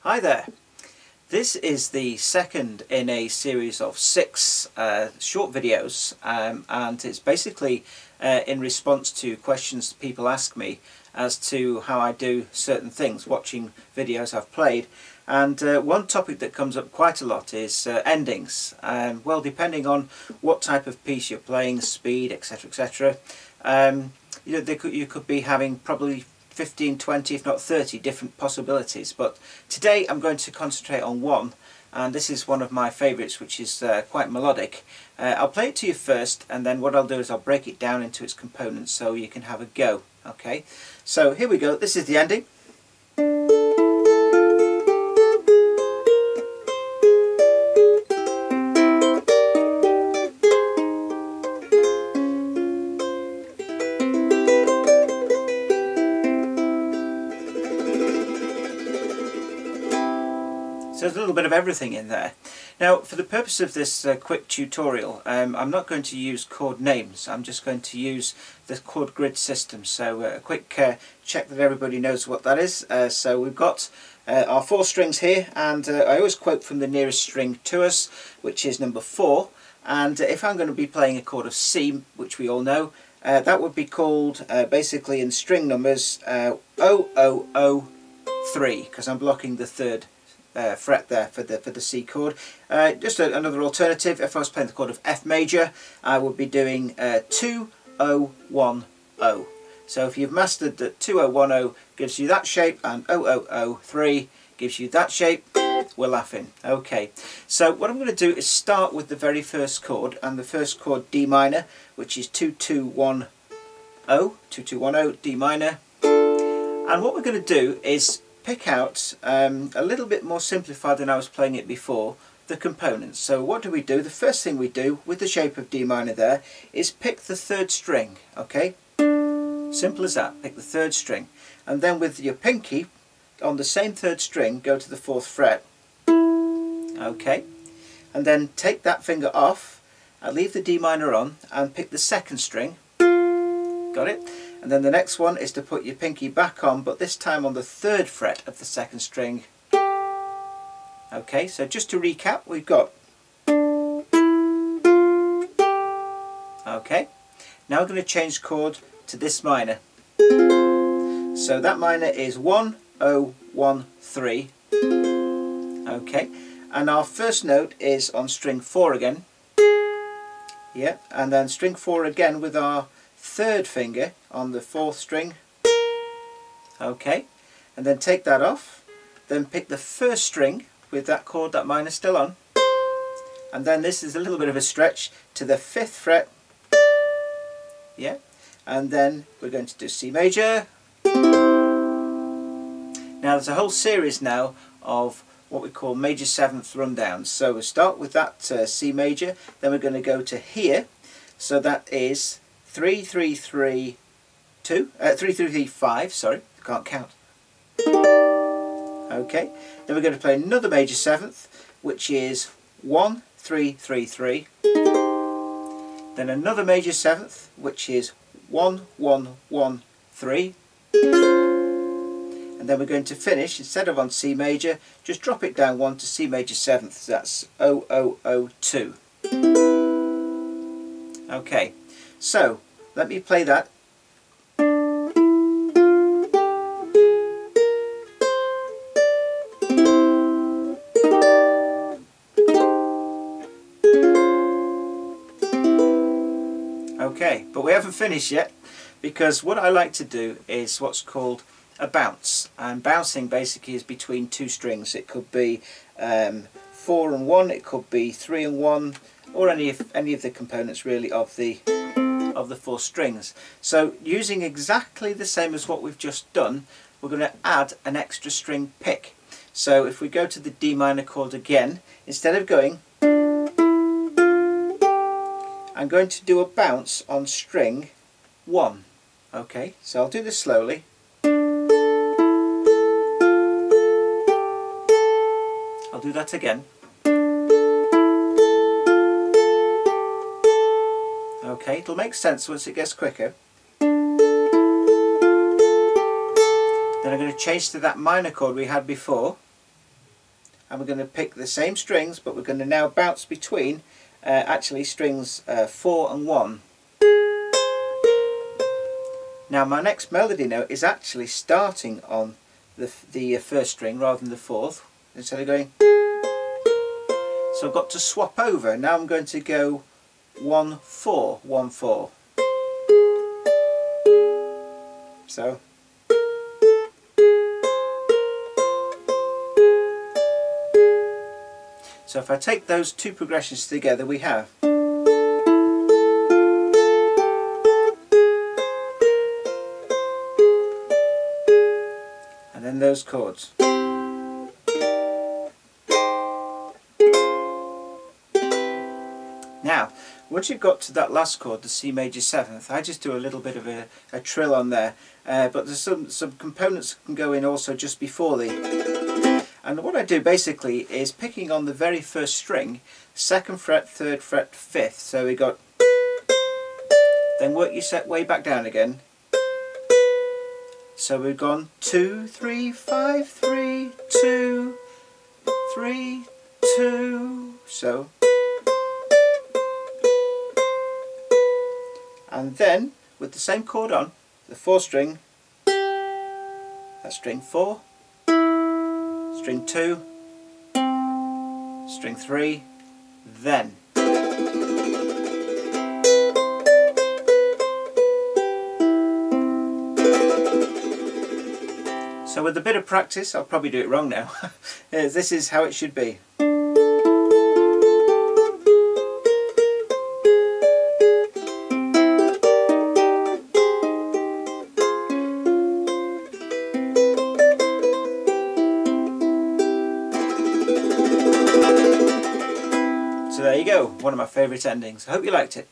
Hi there. This is the second in a series of 6 short videos and it's basically in response to questions people ask me as to how I do certain things, watching videos I've played. And one topic that comes up quite a lot is endings. Well, depending on what type of piece you're playing, speed, etc, etc, you could be having probably 15, 20, if not 30 different possibilities, but today I'm going to concentrate on one, and this is one of my favourites, which is quite melodic. I'll play it to you first, and then what I'll do is I'll break it down into its components so you can have a go. Okay, so here we go. This is the ending. So there's a little bit of everything in there. Now, for the purpose of this quick tutorial, I'm not going to use chord names. I'm just going to use the chord grid system. So a quick check that everybody knows what that is. So we've got our 4 strings here, and I always quote from the nearest string to us, which is number 4. And if I'm going to be playing a chord of C, which we all know, that would be called basically in string numbers 003, because I'm blocking the 3rd fret there for the C chord. Just another alternative, if I was playing the chord of F major, I would be doing 2010. So if you've mastered that 2010 gives you that shape and 0003 gives you that shape, we're laughing. Okay, so what I'm going to do is start with the very first chord, and the first chord D minor, which is 2210 D minor, and what we're going to do is pick out a little bit more simplified than I was playing it before, the components. So what do? The first thing we do with the shape of D minor there is pick the 3rd string. Okay, simple as that. Pick the 3rd string, and then with your pinky on the same 3rd string go to the 4th fret. Okay, and then take that finger off and leave the D minor on and pick the 2nd string. Got it? And then the next one is to put your pinky back on, but this time on the 3rd fret of the 2nd string. Okay, so just to recap, we've got. Okay, now we're going to change chord to this minor. So that minor is 1013. Okay, and our first note is on string 4 again. Yeah, and then string 4 again with our 3rd finger on the 4th string. Okay, and then take that off, then pick the 1st string with that chord, that minor still on, and then this is a little bit of a stretch to the 5th fret. Yeah, and then we're going to do C major. Now there's a whole series now of what we call major 7th rundowns. So we'll start with that C major, then we're going to go to here, so that is 3 3 3 2 3 3 3 5, sorry, I can't count. Okay, then we're going to play another major 7th, which is 1 3 3 3, then another major 7th, which is 1 1 1 3, and then we're going to finish, instead of on C major, just drop it down 1 to C major 7th, that's 0002. Okay, so let me play that. Okay, but we haven't finished yet, because what I like to do is what's called a bounce, and bouncing basically is between 2 strings. It could be 4 and 1, it could be 3 and 1, or any of the components really of the 4 strings. So using exactly the same as what we've just done, we're going to add an extra string pick. So if we go to the D minor chord again, instead of going, I'm going to do a bounce on string 1. Okay, so I'll do this slowly. I'll do that again. Okay, it'll make sense once it gets quicker. Then I'm going to change to that minor chord we had before. and we're going to pick the same strings, but we're going to now bounce between actually strings 4 and 1. Now my next melody note is actually starting on the first string rather than the fourth, instead of going. So I've got to swap over. Now I'm going to go 1 4 1 4. So if I take those two progressions together, we have and then those chords. Now, once you've got to that last chord, the C major 7th, I just do a little bit of a trill on there, but there's some components that can go in also just before the. And what I do basically is picking on the very first string, 2nd fret, 3rd fret, 5th. So we got, then work your set way back down again. So we've gone 2 3 5 3 2 3 2. So. And then, with the same chord on, the 4th string, that's string 4, string 2, string 3, then. So with a bit of practice, I'll probably do it wrong now, this is how it should be. So there you go, one of my favourite endings. I hope you liked it.